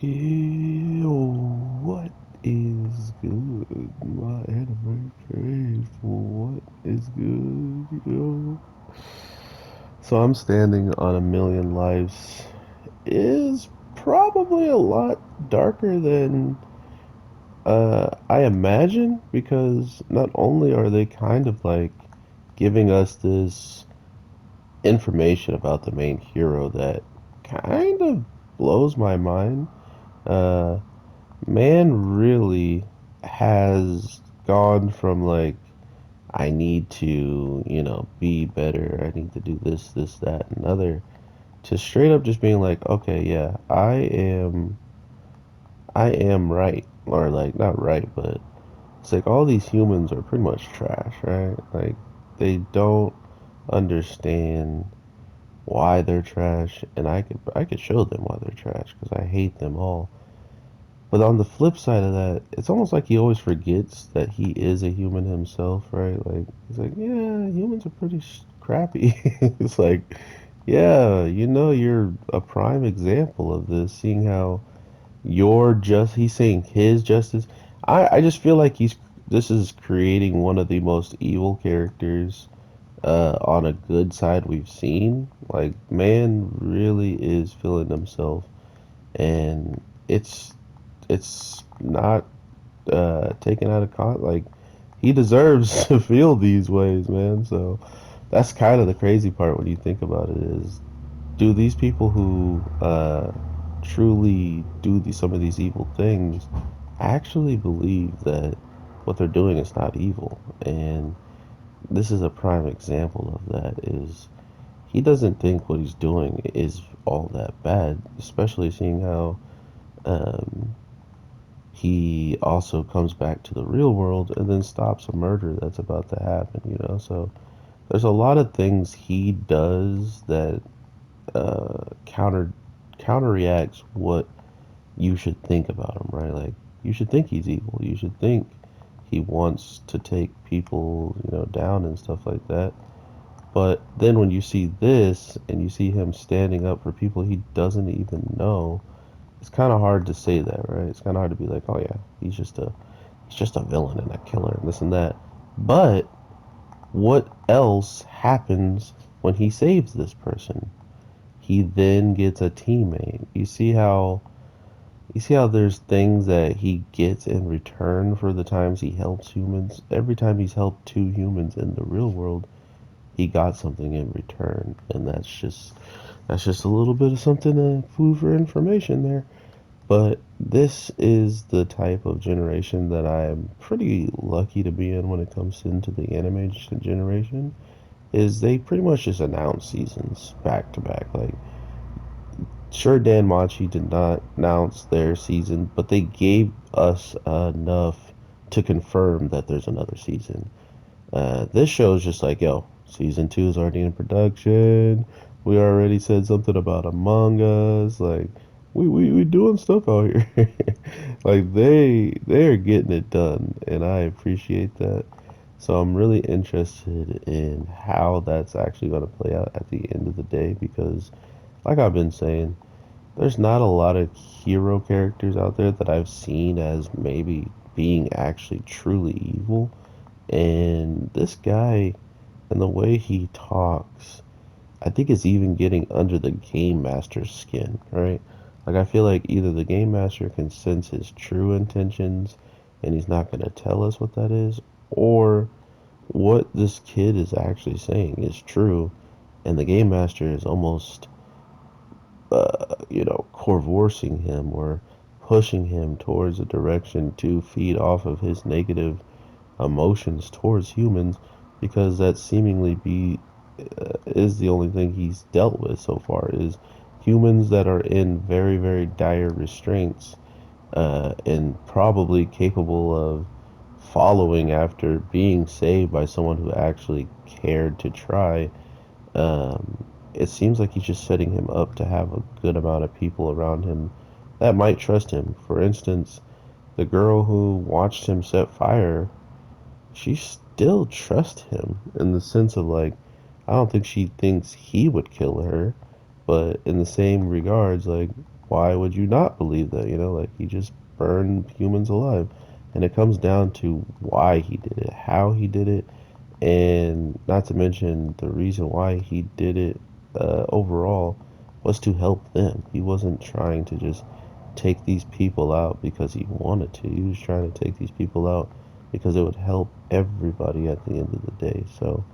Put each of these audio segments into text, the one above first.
Ew, what is good? My anime faithful, what is good, yo? So I'm standing on a million lives is probably a lot darker than I imagine because not only are they kind of like giving us this information about the main hero that kind of blows my mind. Uh, Man really has gone from like, I need to, be better, I need to do this, this, that, and other, to straight up just being like, okay, yeah, I am right. Or like, not right, but it's like all these humans are pretty much trash, right? Like, they don't understand why they're trash, and I could show them why they're trash because I hate them all. But on the flip side of that, it's almost like he always forgets that he is a human himself, right? Like he's like, yeah, humans are pretty crappy. It's like, yeah, you're a prime example of this, seeing how he's saying his justice. I just feel like this is creating one of the most evil characters on a good side we've seen. Like, man really is feeling himself, and it's not taken out of like he deserves to feel these ways, man. So that's kind of the crazy part when you think about it is, do these people who truly do some of these evil things actually believe that what they're doing is not evil? And this is a prime example of that. Is he doesn't think what he's doing is all that bad, especially seeing how um, he also comes back to the real world and then stops a murder that's about to happen. So there's a lot of things he does that counteracts what you should think about him, right? Like, you should think he's evil. You should think he wants to take people, down and stuff like that. But then when you see this and you see him standing up for people he doesn't even know, it's kind of hard to say that, right? It's kind of hard to be like, oh yeah, he's just a villain and a killer and this and that. But what else happens when he saves this person? He then gets a teammate. You see how there's things that he gets in return for the times he helps humans. Every time he's helped two humans in the real world, he got something in return, and that's just a little bit of something, food for information there. But this is the type of generation that I'm pretty lucky to be in when it comes into the anime generation. Is they pretty much just announce seasons back to back. Like, sure, Dan Machi did not announce their season, but they gave us enough to confirm that there's another season. This show is just like, yo, season two is already in production. We already said something about Among Us. Like, we doing stuff out here. Like, they are getting it done, and I appreciate that. So I'm really interested in how that's actually going to play out at the end of the day because, like I've been saying, there's not a lot of hero characters out there that I've seen as maybe being actually truly evil. And this guy and the way he talks, I think it's even getting under the game master's skin, right? Like, I feel like either the game master can sense his true intentions and he's not going to tell us what that is, or what this kid is actually saying is true, and the game master is almost, coercing him or pushing him towards a direction to feed off of his negative emotions towards humans because that seemingly is the only thing he's dealt with so far is humans that are in very, very dire restraints, and probably capable of following after being saved by someone who actually cared to try. It seems like he's just setting him up to have a good amount of people around him that might trust him. For instance, the girl who watched him set fire, she still trusts him in the sense of like, I don't think she thinks he would kill her, but in the same regards, like, why would you not believe that? Like he just burned humans alive. And it comes down to why he did it, how he did it, and not to mention the reason why he did it overall was to help them. He wasn't trying to just take these people out because he wanted to. He was trying to take these people out because it would help everybody at the end of the day. So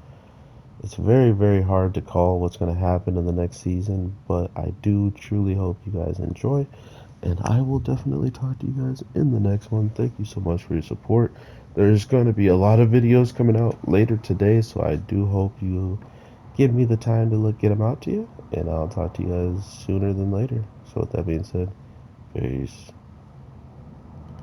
it's very, very hard to call what's going to happen in the next season, but I do truly hope you guys enjoy, and I will definitely talk to you guys in the next one. Thank you so much for your support. There's going to be a lot of videos coming out later today, so I do hope you give me the time to get them out to you, and I'll talk to you guys sooner than later. So with that being said, peace.